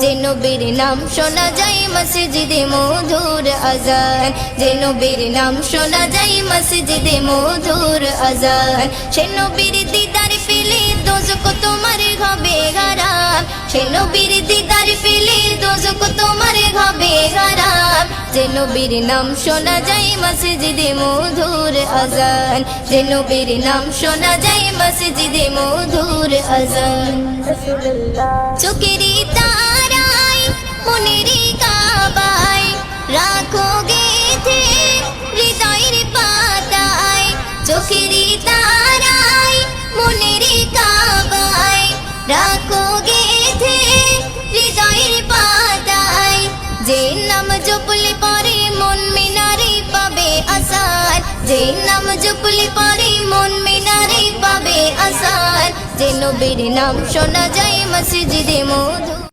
যে নবীর নাম শোনা যায় মসজিদে মধুর আজান, যে নবীর নাম শোনা যায় মসজিদে মধুর আজান। সে নবীর দিদার পেলে দোজখ তোমার হবে হারাম, সে নবীর দিদার পেলে দোজখ তোমার হবে হারাম। যে নবীর নাম শোনা যায় মসজিদে মধুর আজান, যে নবীর নাম শোনা যায় মসজিদে মধুর আজান। চোখেরই তারায় মনেরই কাবায় রাখো গেথে হৃদয়ের পাতায়, চোখেরই তারায় মনেরই কাবায় রাখো গেথে হৃদয়ের পাতায়। যে নাম জপলে পরে মন মিনারে পাবে আসার, যে নাম জপলে পরে মন মিনারে পাবে আসার। যে নবীর নাম শোনা যায় মসজিদে মধুর